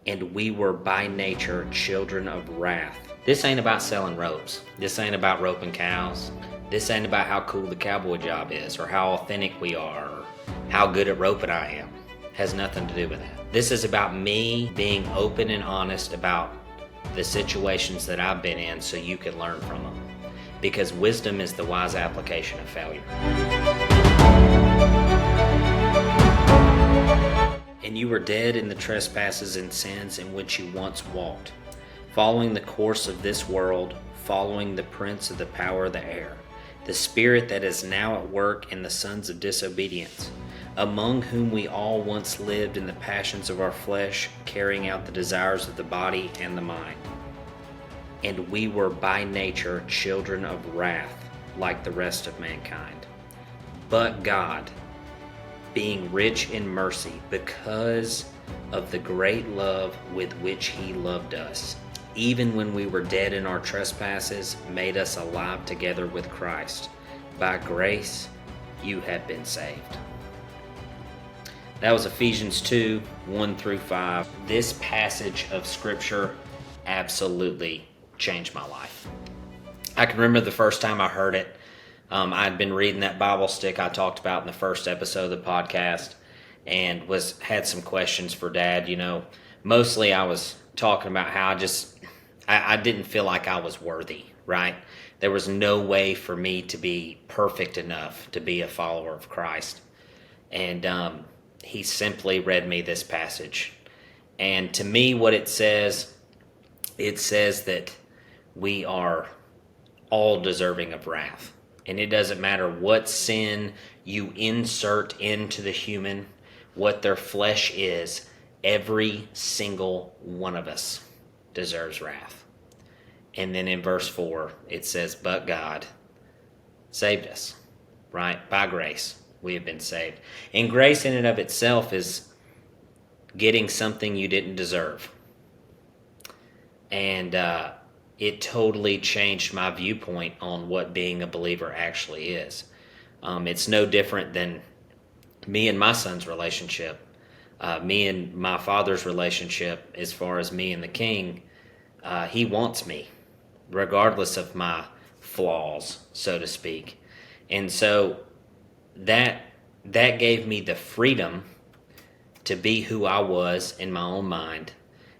and we were by nature children of wrath. This ain't about selling ropes. This ain't about roping cows. This ain't about how cool the cowboy job is, or how authentic we are, or how good at roping I am. Has nothing to do with that. This is about me being open and honest about the situations that I've been in so you can learn from them. Because wisdom is the wise application of failure. And you were dead in the trespasses and sins in which you once walked, following the course of this world, following the prince of the power of the air, the spirit that is now at work in the sons of disobedience, among whom we all once lived in the passions of our flesh, carrying out the desires of the body and the mind. And we were by nature children of wrath, like the rest of mankind. But God, being rich in mercy, because of the great love with which He loved us, even when we were dead in our trespasses, made us alive together with Christ. By grace, you have been saved. That was Ephesians 2, 1 through 5. This passage of Scripture absolutely changed my life. I can remember the first time I heard it. I'd been reading that Bible stick I talked about in the first episode of the podcast, and had some questions for Dad. Mostly I was talking about how I didn't feel like I was worthy, right? There was no way for me to be perfect enough to be a follower of Christ. And he simply read me this passage. And to me, what it says that we are all deserving of wrath. And it doesn't matter what sin you insert into the human, what their flesh is, every single one of us deserves wrath. And then in verse 4, it says, but God saved us, right? By grace, we have been saved. And grace in and of itself is getting something you didn't deserve. And it totally changed my viewpoint on what being a believer actually is. It's no different than me and my son's relationship, me and my father's relationship. As far as me and the King, he wants me, regardless of my flaws, so to speak. And so that gave me the freedom to be who I was in my own mind,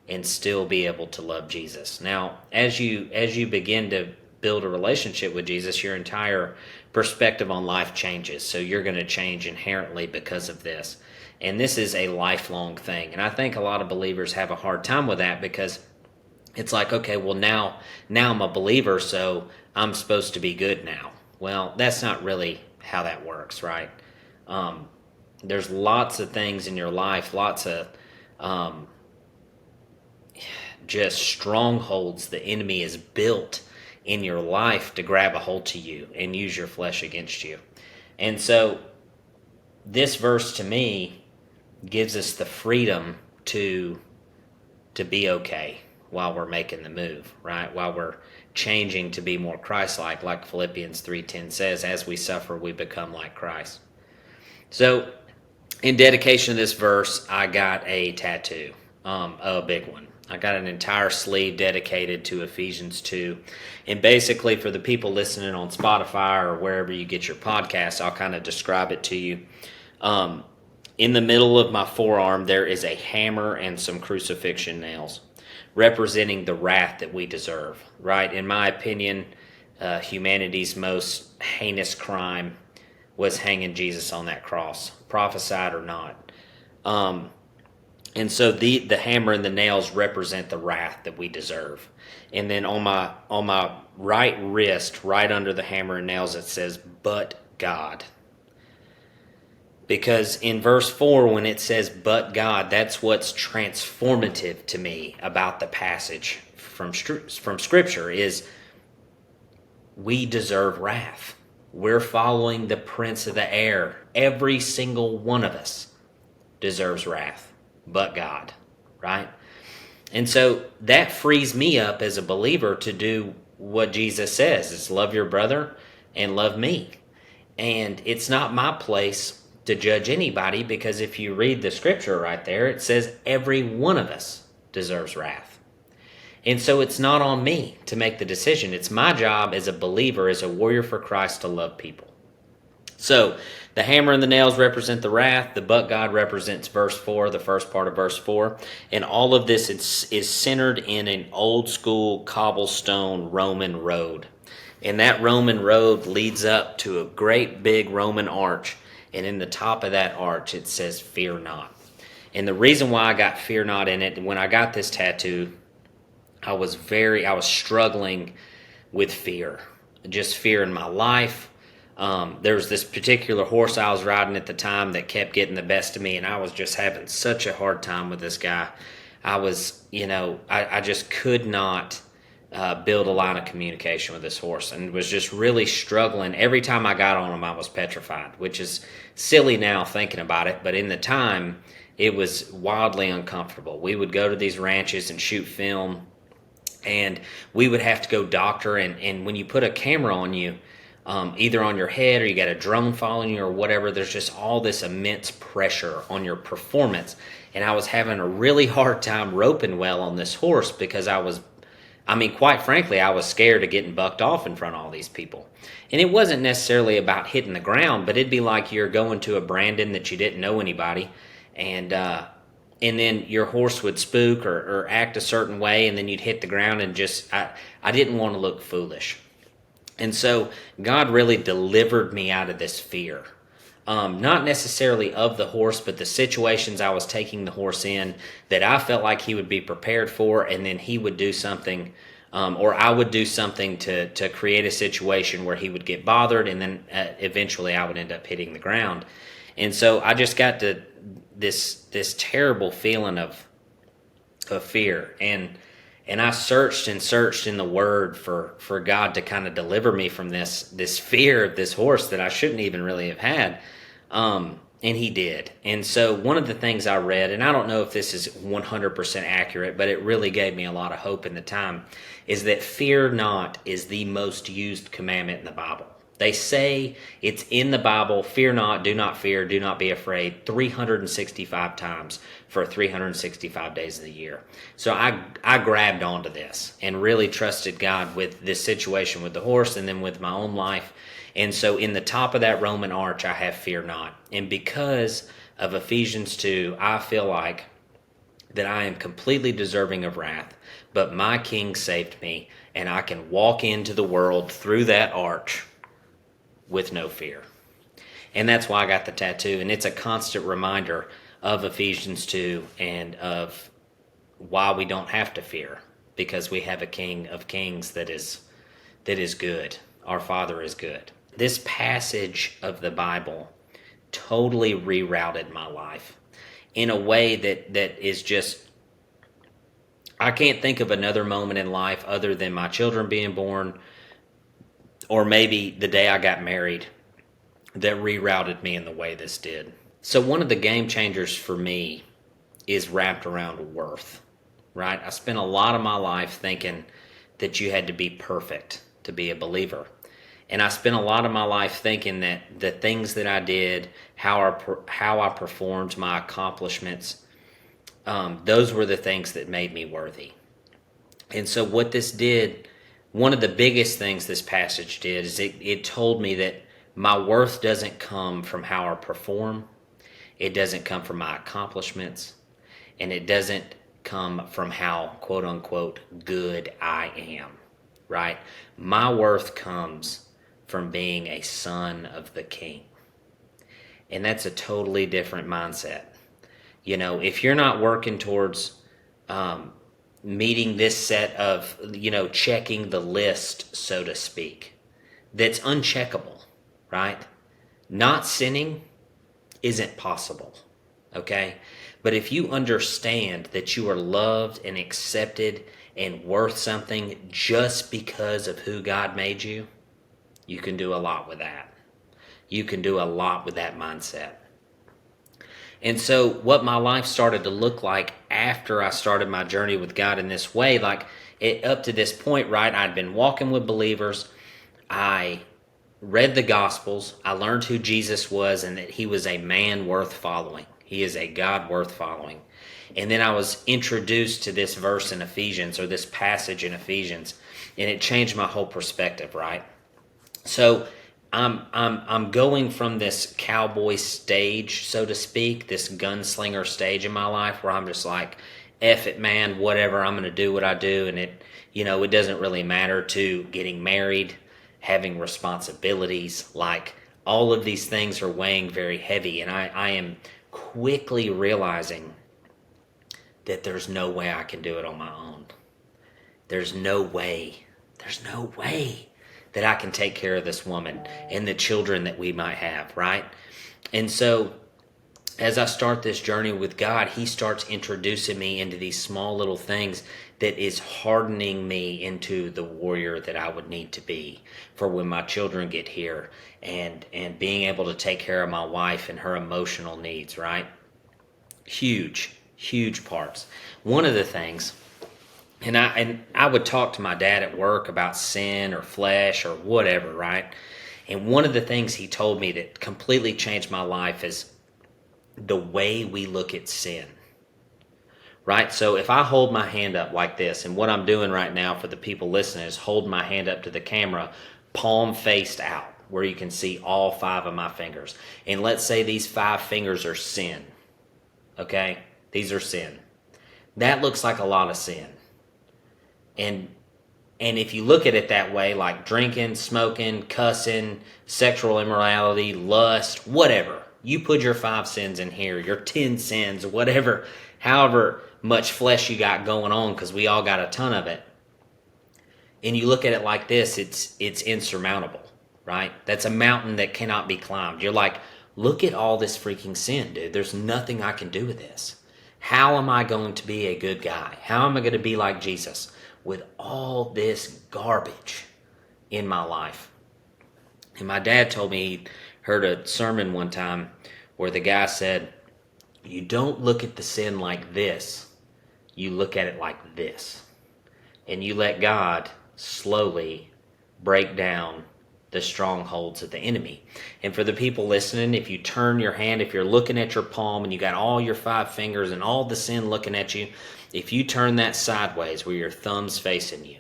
and still be able to love Jesus. Now, as you begin to build a relationship with Jesus, your entire perspective on life changes. So you're going to change inherently because of this. And this is a lifelong thing. And I think a lot of believers have a hard time with that, because it's like, okay, well now I'm a believer, so I'm supposed to be good now. Well, that's not really how that works, right? There's lots of things in your life, lots of just strongholds the enemy has built in your life to grab a hold to you and use your flesh against you. And so this verse to me gives us the freedom to be okay while we're making the move, right? While we're changing to be more Christ-like, like Philippians 3:10 says, as we suffer, we become like Christ. So in dedication to this verse, I got a tattoo, a big one. I got an entire sleeve dedicated to Ephesians 2. And basically, for the people listening on Spotify or wherever you get your podcasts, I'll kind of describe it to you. In the middle of my forearm, there is a hammer and some crucifixion nails, representing the wrath that we deserve, right? In my opinion, humanity's most heinous crime was hanging Jesus on that cross, prophesied or not. And so the hammer and the nails represent the wrath that we deserve. And then on my right wrist, right under the hammer and nails, it says, but God. Because in verse 4, when it says, but God, that's what's transformative to me about the passage from Scripture, is we deserve wrath. We're following the prince of the air. Every single one of us deserves wrath. But God, right? And so that frees me up as a believer to do what Jesus says, is love your brother and love me. And it's not my place to judge anybody, because if you read the scripture right there, it says every one of us deserves wrath. And so it's not on me to make the decision. It's my job as a believer, as a warrior for Christ, to love people. So the hammer and the nails represent the wrath. The but God represents verse 4, the first part of verse 4. And all of this is centered in an old school cobblestone Roman road. And that Roman road leads up to a great big Roman arch. And in the top of that arch, it says, "Fear not." And the reason why I got "fear not" in it, when I got this tattoo, I was struggling with fear. Just fear in my life. There was this particular horse I was riding at the time that kept getting the best of me, and I was just having such a hard time with this guy. I just could not build a line of communication with this horse, and was just really struggling. Every time I got on him, I was petrified, which is silly now thinking about it, but in the time, it was wildly uncomfortable. We would go to these ranches and shoot film, and we would have to go doctor, and when you put a camera on you, either on your head or you got a drone following you or whatever, there's just all this immense pressure on your performance. And I was having a really hard time roping well on this horse because quite frankly, I was scared of getting bucked off in front of all these people. And it wasn't necessarily about hitting the ground, but it'd be like you're going to a Brandon that you didn't know anybody, and then your horse would spook or act a certain way, and then you'd hit the ground, and I didn't want to look foolish. And so God really delivered me out of this fear. Not necessarily of the horse, but the situations I was taking the horse in that I felt like he would be prepared for, and then he would do something, or I would do something to create a situation where he would get bothered, and then eventually I would end up hitting the ground. And so I just got to this terrible feeling of fear, and I searched and searched in the Word for God to kind of deliver me from this fear of this horse that I shouldn't even really have had. And he did. And so one of the things I read, and I don't know if this is 100% accurate, but it really gave me a lot of hope in the time, is that fear not is the most used commandment in the Bible. They say it's in the Bible, fear not, do not fear, do not be afraid, 365 times for 365 days of the year. So I grabbed onto this and really trusted God with this situation with the horse and then with my own life. And so in the top of that Roman arch, I have fear not. And because of Ephesians 2, I feel like that I am completely deserving of wrath, but my King saved me, and I can walk into the world through that arch with no fear. And that's why I got the tattoo, and it's a constant reminder of Ephesians 2 and of why we don't have to fear, because we have a King of Kings that is good. Our Father is good. This passage of the Bible totally rerouted my life in a way that is just, I can't think of another moment in life other than my children being born, or maybe the day I got married, that rerouted me in the way this did. So one of the game changers for me is wrapped around worth, right? I spent a lot of my life thinking that you had to be perfect to be a believer. And I spent a lot of my life thinking that the things that I did, how I performed, my accomplishments, those were the things that made me worthy. And so what this did, one of the biggest things this passage did, is it told me that my worth doesn't come from how I perform, it doesn't come from my accomplishments, and it doesn't come from how, quote unquote, good I am, right? My worth comes from being a son of the King. And that's a totally different mindset. You know, if you're not working towards meeting this set of, checking the list, so to speak, that's uncheckable, right? Not sinning isn't possible, okay? But if you understand that you are loved and accepted and worth something just because of who God made you, you can do a lot with that. You can do a lot with that mindset. And so what my life started to look like after I started my journey with God in this way, up to this point, right, I'd been walking with believers. I read the Gospels. I learned who Jesus was and that he was a man worth following. He is a God worth following. And then I was introduced to this verse in Ephesians, or this passage in Ephesians, and it changed my whole perspective, right? So I'm going from this cowboy stage, so to speak, this gunslinger stage in my life where I'm just like, F it, man, whatever, I'm going to do what I do. And it doesn't really matter, to getting married, having responsibilities, like all of these things are weighing very heavy. And I am quickly realizing that there's no way I can do it on my own. There's no way that I can take care of this woman and the children that we might have, right? And so as I start this journey with God, he starts introducing me into these small little things that is hardening me into the warrior that I would need to be for when my children get here, and being able to take care of my wife and her emotional needs, right? Huge parts. One of the things, and I would talk to my dad at work about sin or flesh or whatever, right? And one of the things he told me that completely changed my life is the way we look at sin, right? So if I hold my hand up like this, and what I'm doing right now for the people listening is holding my hand up to the camera, palm faced out, where you can see all 5 of my fingers. And let's say these 5 fingers are sin, okay? These are sin. That looks like a lot of sin. And if you look at it that way, like drinking, smoking, cussing, sexual immorality, lust, whatever, you put your 5 sins in here, your 10 sins, whatever, however much flesh you got going on, because we all got a ton of it. And you look at it like this, it's insurmountable, right? That's a mountain that cannot be climbed. You're like, look at all this freaking sin, dude. There's nothing I can do with this. How am I going to be a good guy? How am I going to be like Jesus with all this garbage in my life? And my dad told me he heard a sermon one time where the guy said, you don't look at the sin like this, you look at it like this. And you let God slowly break down the strongholds of the enemy. And for the people listening, if you turn your hand, if you're looking at your palm and you got all your 5 fingers and all the sin looking at you, if you turn that sideways where your thumb's facing you,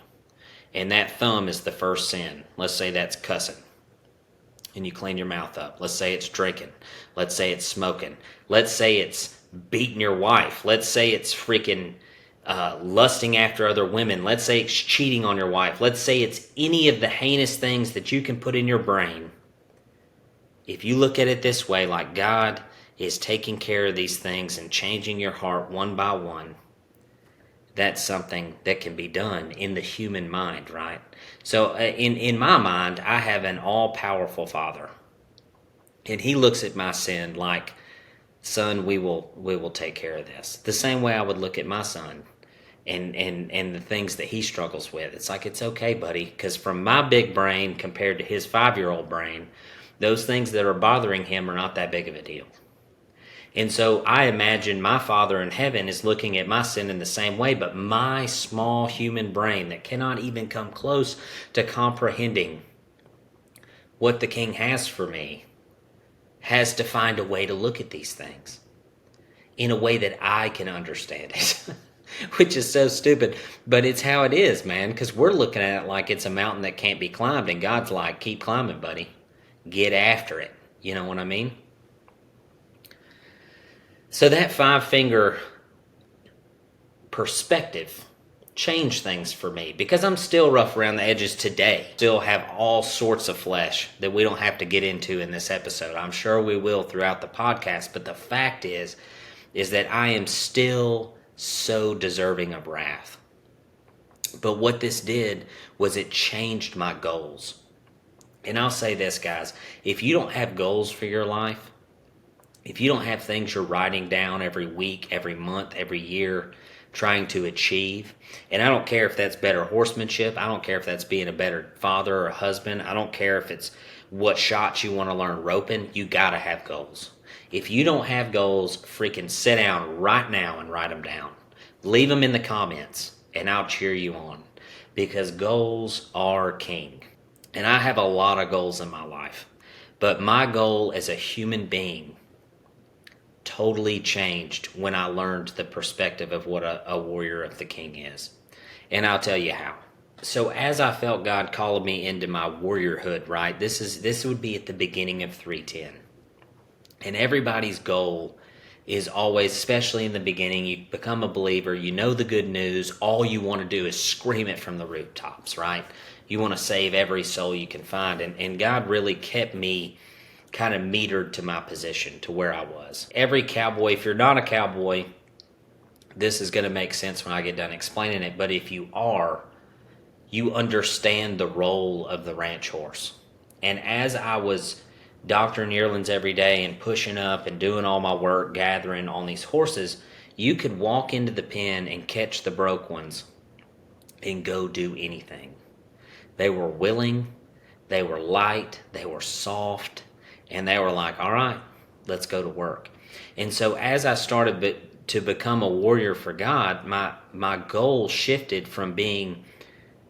and that thumb is the first sin, let's say that's cussing, and you clean your mouth up. Let's say it's drinking. Let's say it's smoking. Let's say it's beating your wife. Let's say it's freaking lusting after other women. Let's say it's cheating on your wife. Let's say it's any of the heinous things that you can put in your brain. If you look at it this way, like God is taking care of these things and changing your heart one by one, that's something that can be done in the human mind, right? So in my mind, I have an all-powerful Father, and he looks at my sin like, son, we will take care of this. The same way I would look at my son and the things that he struggles with. It's like, it's okay, buddy, because from my big brain compared to his 5-year-old brain, those things that are bothering him are not that big of a deal. And so I imagine my Father in heaven is looking at my sin in the same way, but my small human brain that cannot even come close to comprehending what the King has for me has to find a way to look at these things in a way that I can understand it, which is so stupid, but it's how it is, man, because we're looking at it like it's a mountain that can't be climbed, and God's like, keep climbing, buddy. Get after it. You know what I mean? So that 5-finger perspective changed things for me, because I'm still rough around the edges today. Still have all sorts of flesh that we don't have to get into in this episode. I'm sure we will throughout the podcast, but the fact is that I am still so deserving of wrath. But what this did was it changed my goals. And I'll say this, guys, if you don't have goals for your life, if you don't have things you're writing down every week, every month, every year, trying to achieve, and I don't care if that's better horsemanship, I don't care if that's being a better father or a husband, I don't care if it's what shots you want to learn roping, you gotta have goals. If you don't have goals, freaking sit down right now and write them down. Leave them in the comments, and I'll cheer you on, because goals are king. And I have a lot of goals in my life, but my goal as a human being totally changed when I learned the perspective of what a warrior of the king is. And I'll tell you how. So as I felt God calling me into my warriorhood, right? This would be at the beginning of 310. And everybody's goal is always, especially in the beginning, you become a believer, you know the good news, all you want to do is scream it from the rooftops, right? You want to save every soul you can find. And God really kept me kind of metered to my position, to where I was. Every cowboy, if you're not a cowboy, this is going to make sense when I get done explaining it, but if you are, you understand the role of the ranch horse. And as I was doctoring yearlings every day and pushing up and doing all my work gathering on these horses, you could walk into the pen and catch the broke ones and go do anything. They were willing, they were light, they were soft, and they were like, all right, let's go to work. And so as I started to become a warrior for God, my goal shifted from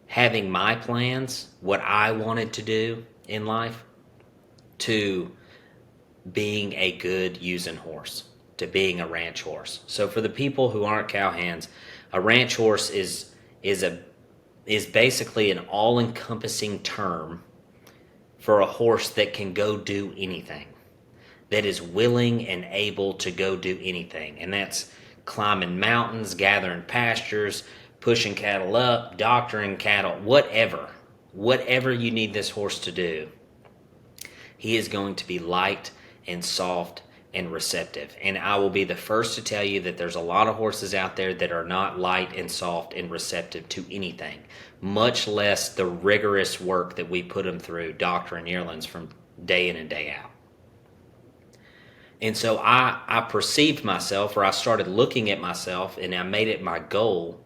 having my plans, what I wanted to do in life, to being a good using horse, to being a ranch horse. So for the people who aren't cowhands, a ranch horse is basically an all-encompassing term for a horse that can go do anything, that is willing and able to go do anything. And that's climbing mountains, gathering pastures, pushing cattle up, doctoring cattle, whatever you need this horse to do. He is going to be light and soft and receptive. And I will be the first to tell you that there's a lot of horses out there that are not light and soft and receptive to anything, much less the rigorous work that we put them through doctoring yearlings from day in and day out. And so I perceived myself, or I started looking at myself, and I made it my goal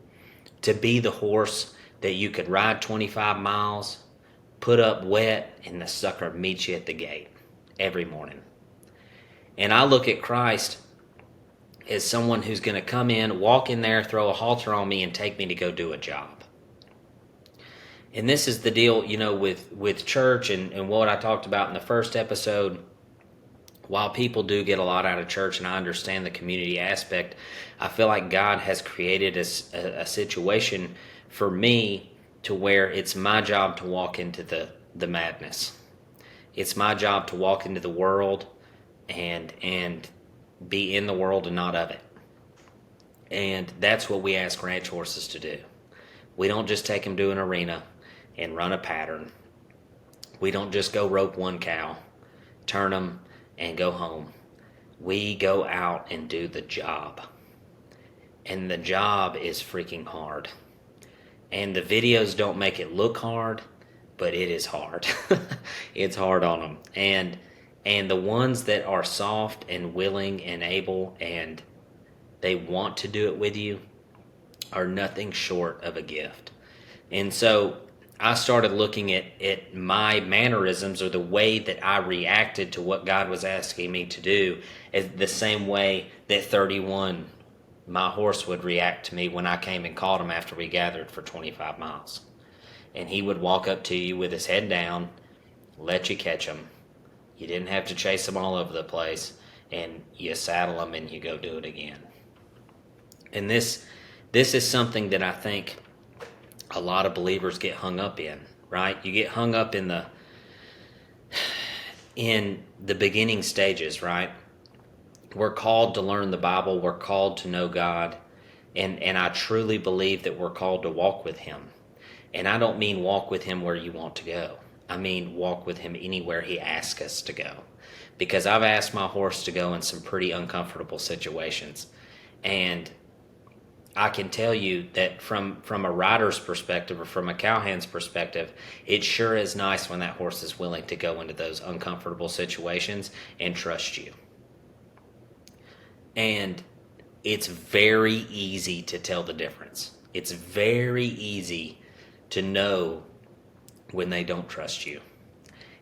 to be the horse that you could ride 25 miles, put up wet, and the sucker meets you at the gate every morning. And I look at Christ as someone who's going to come in, walk in there, throw a halter on me, and take me to go do a job. And this is the deal, with church and what I talked about in the first episode. While people do get a lot out of church, and I understand the community aspect, I feel like God has created a situation for me to where it's my job to walk into the madness. It's my job to walk into the world and be in the world and not of it. And that's what we ask ranch horses to do. We don't just take them to an arena and run a pattern. We don't just go rope one cow, turn them, and go home. We go out and do the job. And the job is freaking hard. And the videos don't make it look hard, but it is hard. It's hard on them. And the ones that are soft and willing and able and they want to do it with you are nothing short of a gift. And so I started looking at my mannerisms, or the way that I reacted to what God was asking me to do, as the same way that 31, my horse, would react to me when I came and called him after we gathered for 25 miles. And he would walk up to you with his head down, let you catch him. You didn't have to chase him all over the place, and you saddle him and you go do it again. And this is something that I think a lot of believers get hung up in, right? You get hung up in the beginning stages, right? We're called to learn the Bible. We're called to know God. And I truly believe that we're called to walk with Him. And I don't mean walk with Him where you want to go. I mean walk with Him anywhere He asks us to go. Because I've asked my horse to go in some pretty uncomfortable situations. And I can tell you that from a rider's perspective, or from a cowhand's perspective, it sure is nice when that horse is willing to go into those uncomfortable situations and trust you. And it's very easy to tell the difference. It's very easy to know when they don't trust you,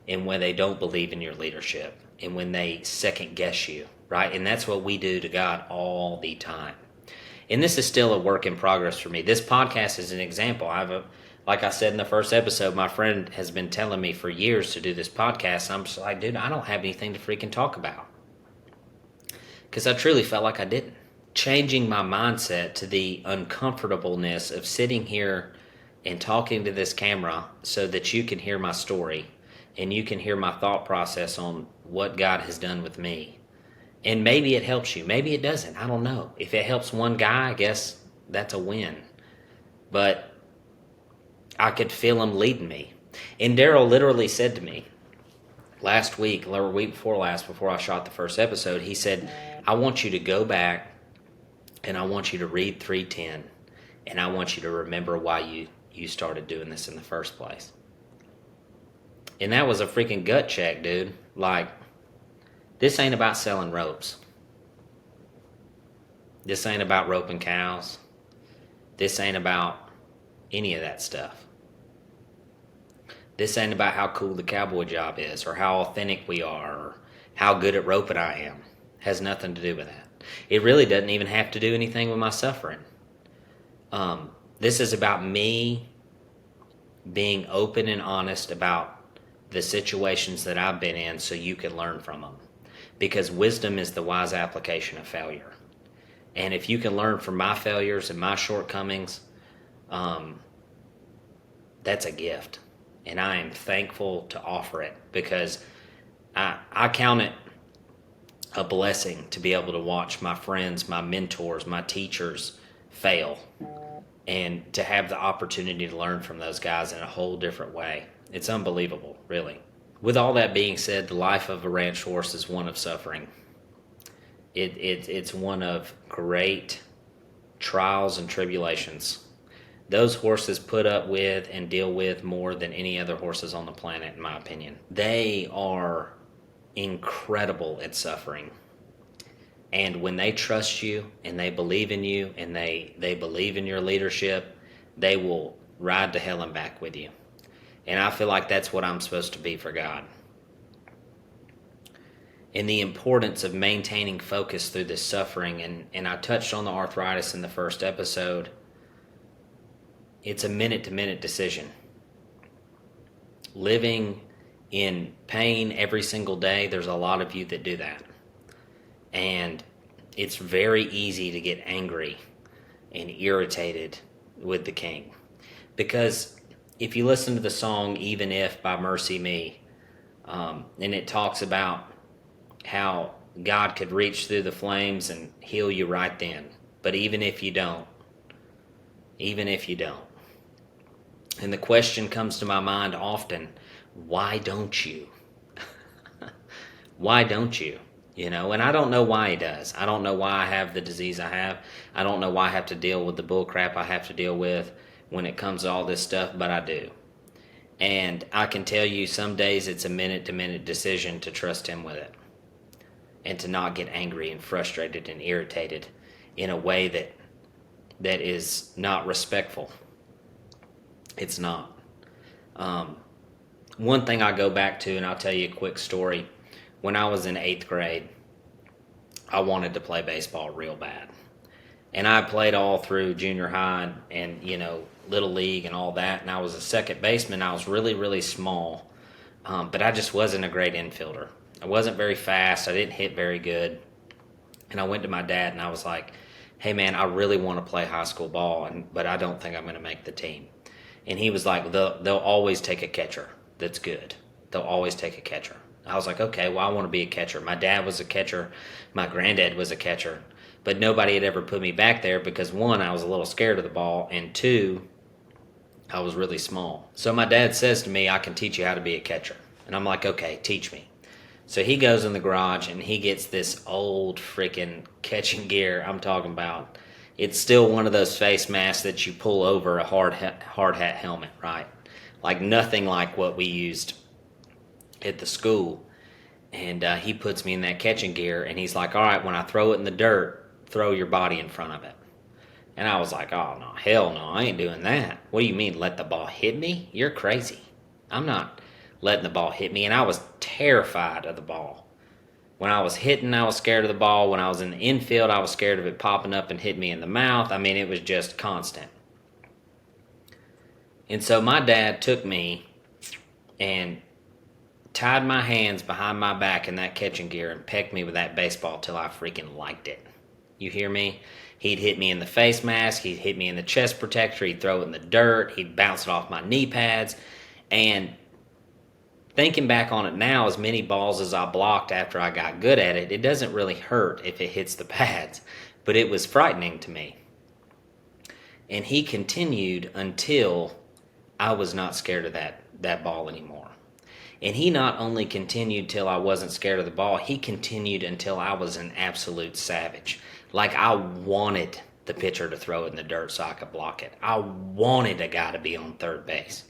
and when they don't believe in your leadership, and when they second guess you, right? And that's what we do to God all the time. And this is still a work in progress for me. This podcast is an example. Like I said in the first episode, my friend has been telling me for years to do this podcast. I'm just like, dude, I don't have anything to freaking talk about. because I truly felt like I didn't. Changing my mindset to the uncomfortableness of sitting here and talking to this camera so that you can hear my story and you can hear my thought process on what God has done with me. And maybe it helps you. Maybe it doesn't. I don't know. If it helps one guy, I guess that's a win. But I could feel him leading me. And Daryl literally said to me last week, or week before last, before I shot the first episode, he said, I want you to go back and I want you to read 3:10 and I want you to remember why you started doing this in the first place. And that was a freaking gut check, dude. Like, this ain't about selling ropes. This ain't about roping cows. This ain't about any of that stuff. This ain't about how cool the cowboy job is or how authentic we are or how good at roping I am. It has nothing to do with that. It really doesn't even have to do anything with my suffering. This is about me being open and honest about the situations that I've been in so you can learn from them. Because wisdom is the wise application of failure. And if you can learn from my failures and my shortcomings, that's a gift. And I am thankful to offer it because I count it a blessing to be able to watch my friends, my mentors, my teachers fail and to have the opportunity to learn from those guys in a whole different way. It's unbelievable, really. With all that being said, the life of a ranch horse is one of suffering. It's one of great trials and tribulations. Those horses put up with and deal with more than any other horses on the planet, in my opinion. They are incredible at suffering. And when they trust you and they believe in you and they believe in your leadership, they will ride to hell and back with you. And I feel like that's what I'm supposed to be for God. And the importance of maintaining focus through this suffering, and I touched on the arthritis in the first episode. It's a minute-to-minute decision. Living in pain every single day, there's a lot of you that do that. And it's very easy to get angry and irritated with the King. Because if you listen to the song Even If by Mercy Me, and it talks about how God could reach through the flames and heal you right then. But even if you don't. And the question comes to my mind often, why don't you? Why don't you? You know, and I don't know why he does. I don't know why I have the disease I have. I don't know why I have to deal with the bull crap I have to deal with when it comes to all this stuff, but I do. And I can tell you some days it's a minute-to-minute decision to trust him with it. And to not get angry and frustrated and irritated in a way that is not respectful. It's not. One thing I go back to, and I'll tell you a quick story. When I was in 8th grade, I wanted to play baseball real bad. And I played all through junior high and little league and all that. And I was a second baseman. I was really, really small. But I just wasn't a great infielder. I wasn't very fast. I didn't hit very good. And I went to my dad and I was like, hey man, I really want to play high school ball, but I don't think I'm going to make the team. And he was like, they'll always take a catcher that's good. They'll always take a catcher. I was like, okay, well, I want to be a catcher. My dad was a catcher. My granddad was a catcher. But nobody had ever put me back there because, one, I was a little scared of the ball, and two, I was really small. So my dad says to me, I can teach you how to be a catcher. And I'm like, okay, teach me. So he goes in the garage and he gets this old freaking catching gear I'm talking about. It's still one of those face masks that you pull over a hard hat helmet, right? Like nothing like what we used at the school. And he puts me in that catching gear and he's like, all right, when I throw it in the dirt, throw your body in front of it. And I was like, oh no, hell no, I ain't doing that. What do you mean, let the ball hit me? You're crazy. I'm not letting the ball hit me. And I was terrified of the ball. When I was hitting, I was scared of the ball. When I was in the infield, I was scared of it popping up and hitting me in the mouth. I mean, it was just constant. And so my dad took me and tied my hands behind my back in that catching gear and pecked me with that baseball till I freaking liked it. You hear me? He'd hit me in the face mask, he'd hit me in the chest protector, he'd throw it in the dirt, he'd bounce it off my knee pads. And thinking back on it now, as many balls as I blocked after I got good at it, it doesn't really hurt if it hits the pads. But it was frightening to me. And he continued until I was not scared of that ball anymore. And he not only continued till I wasn't scared of the ball, he continued until I was an absolute savage. Like I wanted the pitcher to throw it in the dirt so I could block it. I wanted a guy to be on third base.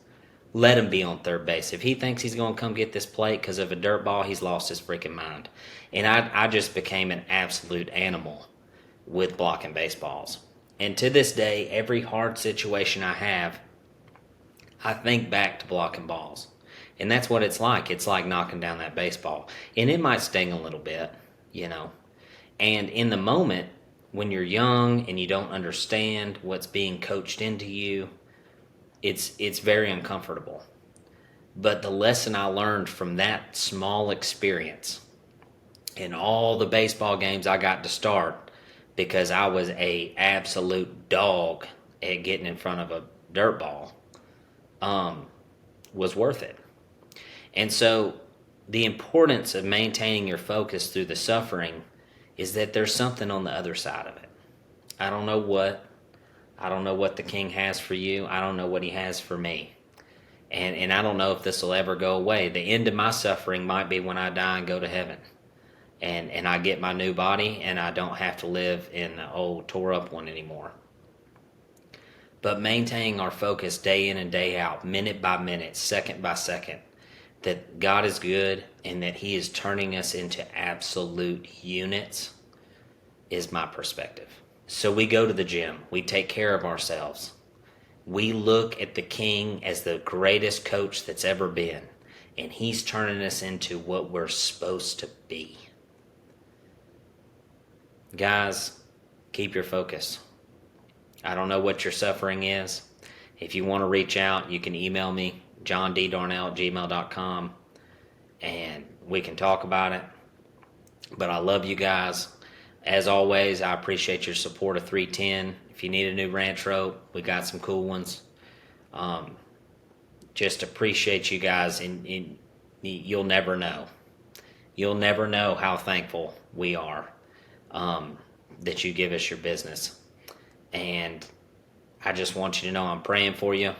Let him be on third base. If he thinks he's going to come get this plate because of a dirt ball, he's lost his freaking mind. And I just became an absolute animal with blocking baseballs. And to this day, every hard situation I have, I think back to blocking balls. And that's what it's like. It's like knocking down that baseball. And it might sting a little bit, you know. And in the moment, when you're young and you don't understand what's being coached into you, it's very uncomfortable. But the lesson I learned from that small experience in all the baseball games I got to start, because I was a absolute dog at getting in front of a dirt ball, was worth it. And so the importance of maintaining your focus through the suffering is that there's something on the other side of it. I don't know what the King has for you. I don't know what he has for me. And I don't know if this will ever go away. The end of my suffering might be when I die and go to heaven. And I get my new body and I don't have to live in the old tore up one anymore. But maintaining our focus day in and day out, minute by minute, second by second, that God is good and that he is turning us into absolute units is my perspective. So we go to the gym. We take care of ourselves. We look at the King as the greatest coach that's ever been. And he's turning us into what we're supposed to be. Guys, keep your focus. I don't know what your suffering is. If you want to reach out, you can email me, johnddarnell@gmail.com, and we can talk about it. But I love you guys. As always, I appreciate your support of 310. If you need a new ranch rope, we got some cool ones. Just appreciate you guys, and you'll never know. You'll never know how thankful we are that you give us your business. And I just want you to know I'm praying for you,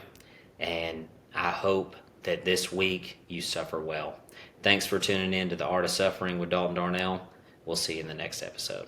and I hope that this week you suffer well. Thanks for tuning in to The Art of Suffering with Dalton Darnell. We'll see you in the next episode.